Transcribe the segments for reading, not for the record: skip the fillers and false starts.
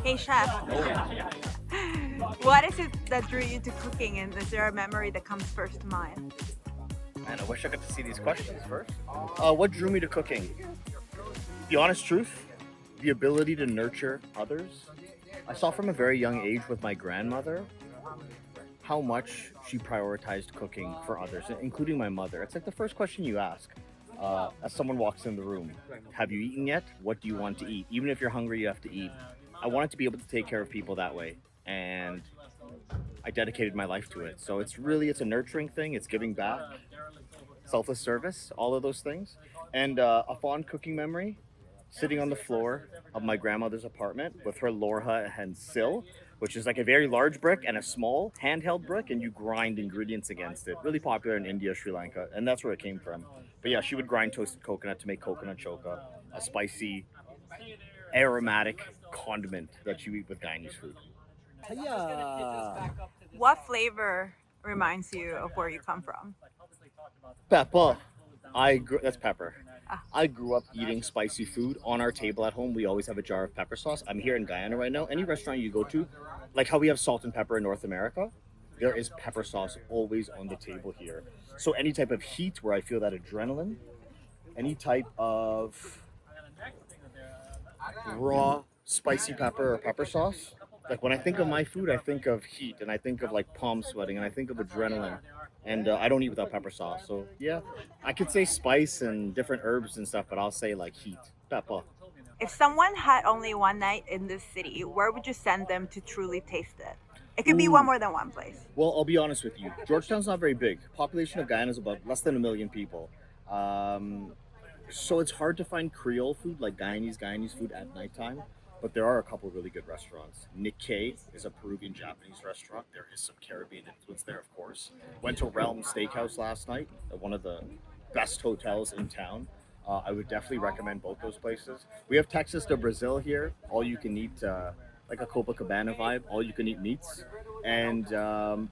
Hey chef, what is it that drew you to cooking, and is there a memory that comes first to mind? Man, I wish I got to see these questions first. What drew me to cooking? The honest truth, the ability to nurture others. I saw from a very young age with my grandmother how much she prioritized cooking for others, including my mother. It's like the first question you ask as someone walks in the room. Have you eaten yet? What do you want to eat? Even if you're hungry, you have to eat. I wanted to be able to take care of people that way, and I dedicated my life to it. So it's a nurturing thing. It's giving back, selfless service, all of those things. And a fond cooking memory, sitting on the floor of my grandmother's apartment with her lorha and sill, which is like a very large brick and a small handheld brick, and you grind ingredients against it. Really popular in India, Sri Lanka, and that's where it came from. But yeah, she would grind toasted coconut to make coconut choka, a spicy, aromatic condiment that you eat with Guyanese food. What flavor reminds you of where you come from? Pepper. That's pepper. Ah. I grew up eating spicy food. On our table at home, we always have a jar of pepper sauce. I'm here in Guyana right now. Any restaurant you go to, like how we have salt and pepper in North America, there is pepper sauce always on the table here. So any type of heat where I feel that adrenaline, any type of raw spicy pepper or pepper sauce. Like when I think of my food, I think of heat, and I think of like palm sweating, and I think of adrenaline. And I don't eat without pepper sauce. So yeah, I could say spice and different herbs and stuff, but I'll say like heat, pepper. If someone had only one night in this city, where would you send them to truly taste it? It could be Ooh. more than one place. Well, I'll be honest with you. Georgetown's not very big. Population of Guyana is about less than 1 million people. So it's hard to find Creole food, like Guyanese food at nighttime. But there are a couple really good restaurants. Nikkei is a Peruvian Japanese restaurant. There is some Caribbean influence there, of course. Went to Realm Steakhouse last night, one of the best hotels in town. I would definitely recommend both those places. We have Texas de Brazil here, all you can eat, like a Copacabana vibe, all you can eat meats. And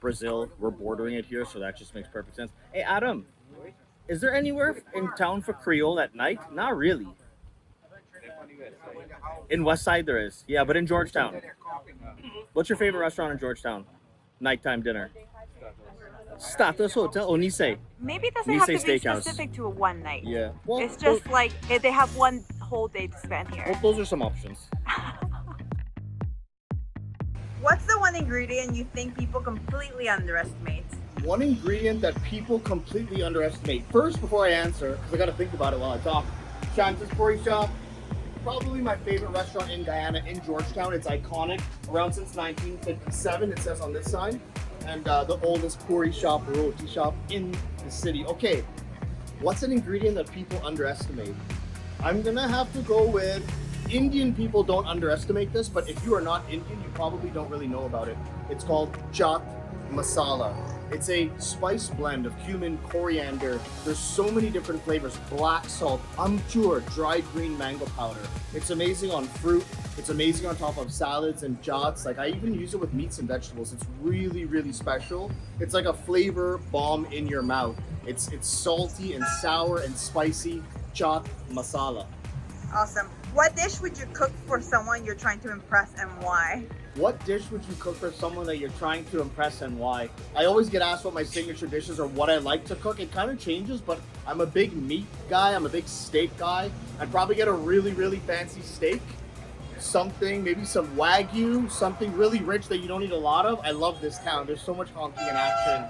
Brazil, we're bordering it here, so that just makes perfect sense. Hey, Adam, is there anywhere in town for Creole at night? Not really. In West Side there is. Yeah, but in Georgetown. What's your favorite restaurant in Georgetown? Nighttime dinner. Status Hotel or Nisei? Maybe it doesn't have to Nisei be Steakhouse. specific to a one night. Yeah. Well, It's just like they have one whole day to spend here. well, those are some options. What's the one ingredient you think people completely underestimate? One ingredient that people completely underestimate. First, before I answer, because I got to think about it while I talk, Shanta's Puri Shop. Probably my favorite restaurant in Guyana, in Georgetown. It's iconic, around since 1957, it says on this side. And the oldest puri shop, roti shop in the city. Okay, what's an ingredient that people underestimate? I'm gonna have to go with, Indian people don't underestimate this, but if you are not Indian, you probably don't really know about it. It's called chaat masala. It's a spice blend of cumin, coriander. There's so many different flavors. Black salt, amchur, dried green mango powder. It's amazing on fruit. It's amazing on top of salads and chats. Like I even use it with meats and vegetables. It's really, really special. It's like a flavor bomb in your mouth. It's salty and sour and spicy. Chaat masala. Awesome. What dish would you cook for someone you're trying to impress, and why? What dish would you cook for someone that you're trying to impress, and why? I always get asked what my signature dishes or what I like to cook. It kind of changes, but I'm a big meat guy. I'm a big steak guy. I'd probably get a really, really fancy steak. Something, maybe some Wagyu, something really rich that you don't eat a lot of. I love this town. There's so much honky in action.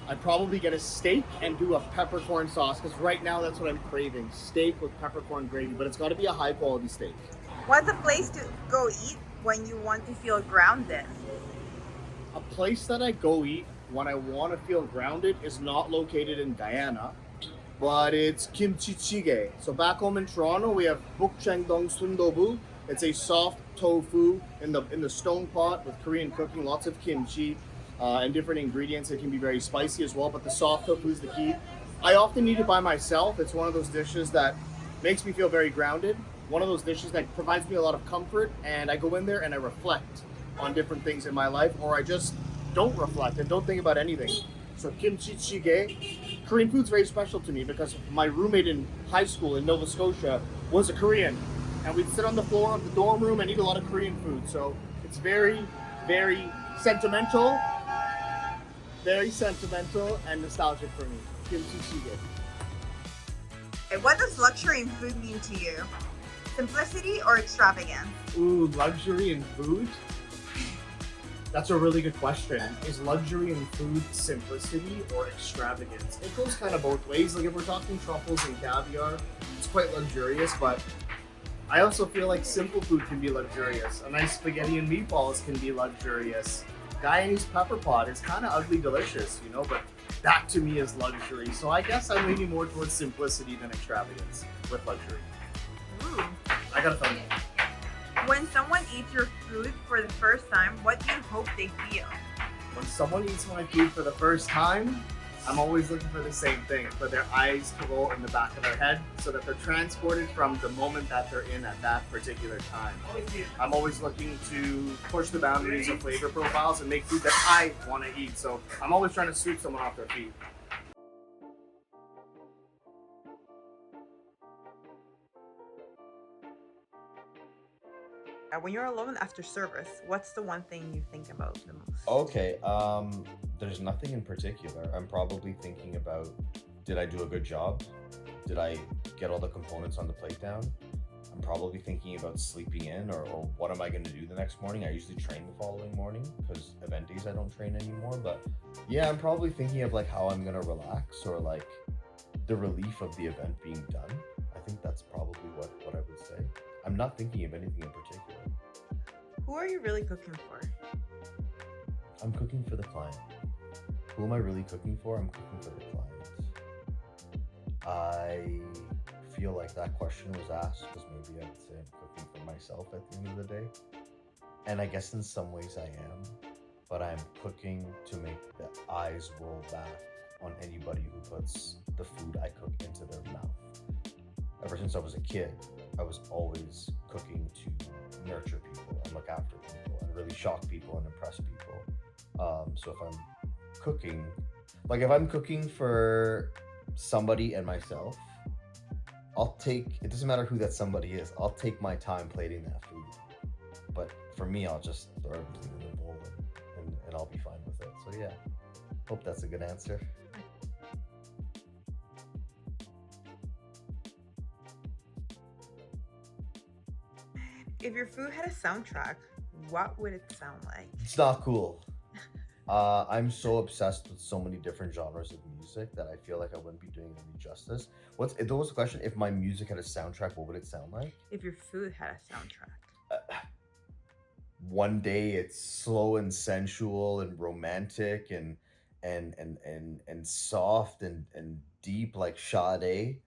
I'd probably get a steak and do a peppercorn sauce, because right now that's what I'm craving. Steak with peppercorn gravy, but it's got to be a high quality steak. What's a place to go eat when you want to feel grounded? A place that I go eat when I want to feel grounded is not located in Guyana, but it's kimchi jjigae. So back home in Toronto, we have bukchangdong sundobu. It's a soft tofu in the stone pot with Korean cooking, lots of kimchi and different ingredients. It can be very spicy as well, but the soft tofu is the key. I often eat it by myself. It's one of those dishes that makes me feel very grounded. One of those dishes that provides me a lot of comfort, and I go in there and I reflect on different things in my life, or I just don't reflect and don't think about anything. So kimchi jjigae, Korean food's very special to me because my roommate in high school in Nova Scotia was a Korean, and we'd sit on the floor of the dorm room and eat a lot of Korean food. So it's very, very sentimental, and nostalgic for me. Kimchi jjigae. What does luxury in food mean to you? Simplicity or extravagance? Ooh, luxury in food? That's a really good question. Is luxury in food simplicity or extravagance? It goes kind of both ways. Like if we're talking truffles and caviar, it's quite luxurious, but I also feel like simple food can be luxurious. A nice spaghetti and meatballs can be luxurious. Guyanese pepper pot is kind of ugly delicious, you know, but that to me is luxury. So I guess I'm leaning more towards simplicity than extravagance with luxury. Ooh. I got a thumb. When someone eats your food for the first time, what do you hope they feel? When someone eats my food for the first time, I'm always looking for the same thing, for their eyes to roll in the back of their head so that they're transported from the moment that they're in at that particular time. I'm always looking to push the boundaries of flavor profiles and make food that I want to eat. So I'm always trying to sweep someone off their feet. When you're alone after service, what's the one thing you think about the most? Okay, there's nothing in particular. I'm probably thinking about, did I do a good job? Did I get all the components on the plate down? I'm probably thinking about sleeping in, or what am I going to do the next morning? I usually train the following morning because event days I don't train anymore. But yeah, I'm probably thinking of like how I'm going to relax, or like the relief of the event being done. I think that's probably what I would say. I'm not thinking of anything in particular. Who are you really cooking for? I'm cooking for the client. Who am I really cooking for? I'm cooking for the client. I feel like that question was asked because maybe I would say I'm cooking for myself at the end of the day. And I guess in some ways I am, but I'm cooking to make the eyes roll back on anybody who puts the food I cook into their mouth. Ever since I was a kid, I was always cooking to nurture people and look after people and really shock people and impress people. So if I'm cooking, like if I'm cooking for somebody and myself, it doesn't matter who that somebody is, I'll take my time plating that food. But for me, I'll just throw everything in the bowl and I'll be fine with it. So yeah, hope that's a good answer. If your food had a soundtrack, what would it sound like? It's not cool. I'm so obsessed with so many different genres of music that I feel like I wouldn't be doing any justice. There was a question, if my music had a soundtrack, what would it sound like? If your food had a soundtrack. One day it's slow and sensual and romantic and soft and deep like Sade.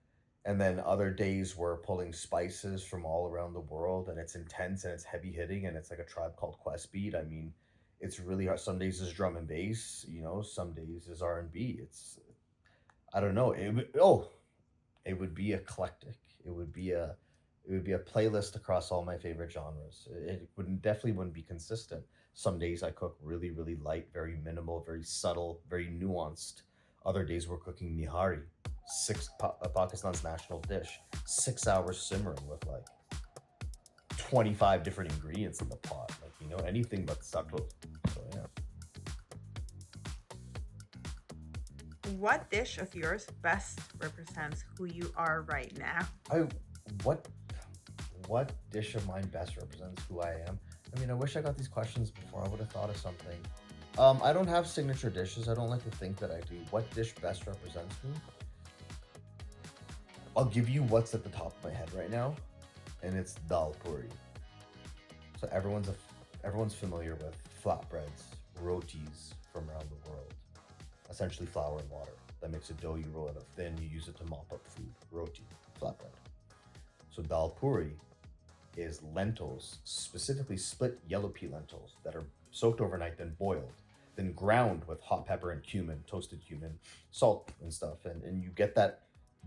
And then other days we're pulling spices from all around the world and it's intense and it's heavy hitting and it's like a Tribe Called Quest beat. I mean, it's really hard. Some days is drum and bass, some days is R&B. I don't know. It would be eclectic. It would be a playlist across all my favorite genres. It definitely wouldn't be consistent. Some days I cook really, really light, very minimal, very subtle, very nuanced. Other days we're cooking nihari, Pakistan's national dish, 6 hours simmering with like 25 different ingredients in the pot, like anything but sakto. So yeah. What dish of yours best represents who you are right now? What dish of mine best represents who I am? I mean, I wish I got these questions before. I would have thought of something. I don't have signature dishes. I don't like to think that I do. What dish best represents me? I'll give you what's at the top of my head right now, and it's dal puri. So everyone's familiar with flatbreads, rotis from around the world. Essentially flour and water. That makes a dough, you roll it up thin, you use it to mop up food. Roti, flatbread. So dal puri is lentils, specifically split yellow pea lentils that are soaked overnight, then boiled, then ground with hot pepper and cumin, toasted cumin, salt and stuff. And you get that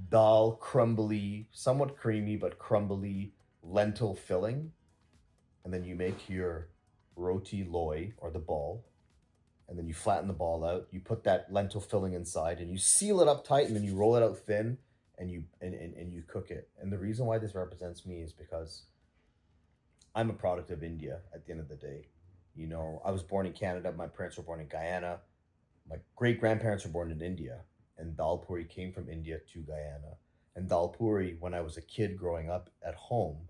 dal crumbly, somewhat creamy but crumbly lentil filling, and then you make your roti loy or the ball, and then you flatten the ball out. You put that lentil filling inside, and you seal it up tight, and then you roll it out thin, and you cook it. And the reason why this represents me is because I'm a product of India. At the end of the day, you know, I was born in Canada. My parents were born in Guyana. My great grandparents were born in India, and dal puri came from India to Guyana. And dal puri, when I was a kid growing up at home,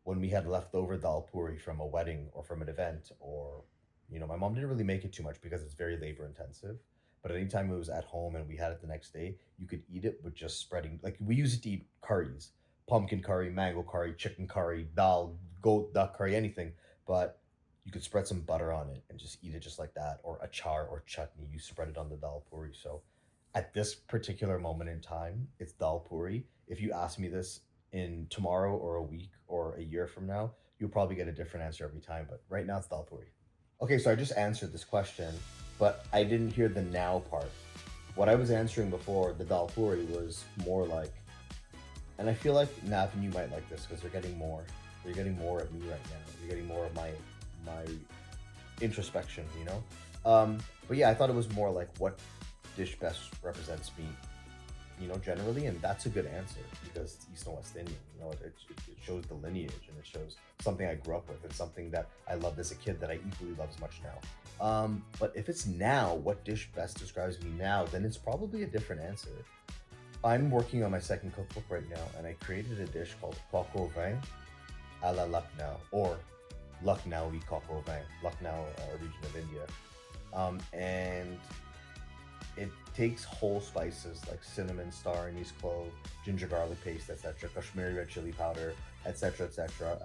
when we had leftover dal puri from a wedding or from an event, or you know, my mom didn't really make it too much because it's very labor intensive. But anytime it was at home and we had it the next day, you could eat it with just spreading. Like we used it to eat curries, pumpkin curry, mango curry, chicken curry, dal, goat, duck curry, anything. But you could spread some butter on it and just eat it just like that, or achar or chutney. You spread it on the dal puri. So at this particular moment in time, it's dal puri. If you ask me this in tomorrow or a week or a year from now, you'll probably get a different answer every time. But right now, it's dal puri. Okay, so I just answered this question, but I didn't hear the now part. What I was answering before, the dal puri, was more like, and I feel like Navenu might like this because they're getting more. They're getting more at me right now. They're getting more of my introspection, you know. But yeah, I thought it was more like what dish best represents me, you know, generally, and that's a good answer because it's East and West Indian. You know, it shows the lineage and it shows something I grew up with and something that I loved as a kid that I equally love as much now. But if it's now, what dish best describes me now, then it's probably a different answer. I'm working on my second cookbook right now, and I created a dish called coq au vin a la Lucknow, or Lucknowi coq au vin, Lucknow, a region of India. And it takes whole spices like cinnamon, star anise, clove, ginger garlic paste, etc., Kashmiri red chili powder, etc., etc.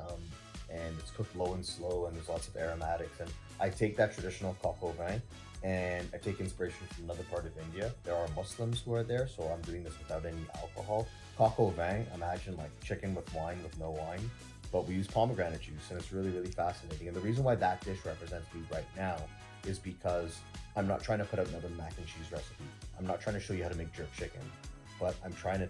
And it's cooked low and slow, and there's lots of aromatics. And I take that traditional coq au vin, and I take inspiration from another part of India. There are Muslims who are there, so I'm doing this without any alcohol. Coq au vin, imagine like chicken with wine with no wine, but we use pomegranate juice, and it's really, really fascinating. And the reason why that dish represents me right now is because I'm not trying to put out another mac and cheese recipe. I'm not trying to show you how to make jerk chicken, but I'm trying to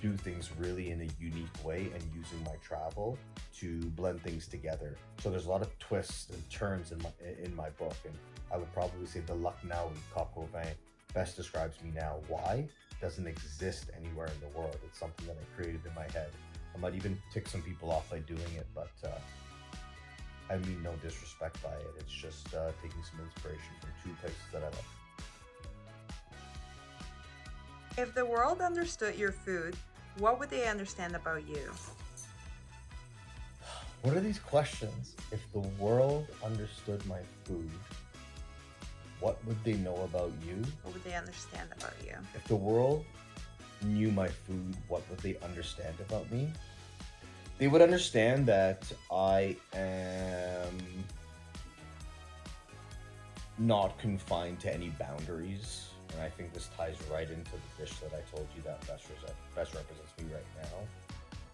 do things really in a unique way and using my travel to blend things together. So there's a lot of twists and turns in my book, and I would probably say the Lucknowi coq au vin best describes me now. Why? It doesn't exist anywhere in the world. It's something that I created in my head. I might even tick some people off by doing it, but I mean no disrespect by it. It's just taking some inspiration from two places that I love. If the world understood your food, what would they understand about you? What are these questions? If the world understood my food, what would they know about you? What would they understand about you? If the world knew my food, what would they understand about me? They would understand that I am not confined to any boundaries. And I think this ties right into the dish that I told you that best represents me right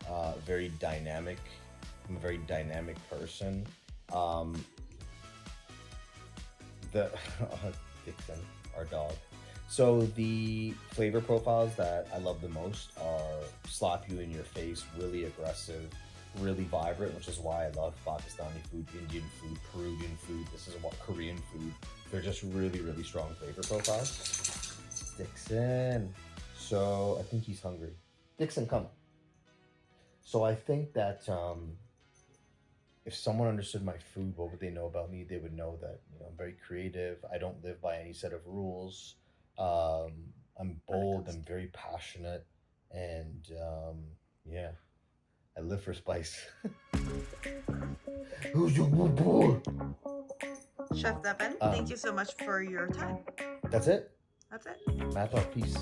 now. Very dynamic. I'm a very dynamic person. Dixon, our dog. So the flavor profiles that I love the most are slap you in your face, really aggressive, really vibrant, which is why I love Pakistani food, Indian food, Peruvian food. This is what Korean food. They're just really, really strong flavor profiles. Dixon. So I think he's hungry. Dixon, come. So I think that if someone understood my food, what would they know about me? They would know that, you know, I'm very creative. I don't live by any set of rules. I'm bold. I'm very passionate, and yeah, I live for spice. Who's your boy? Chef Devan, thank you so much for your time. That's it. That's it. Math off. Peace.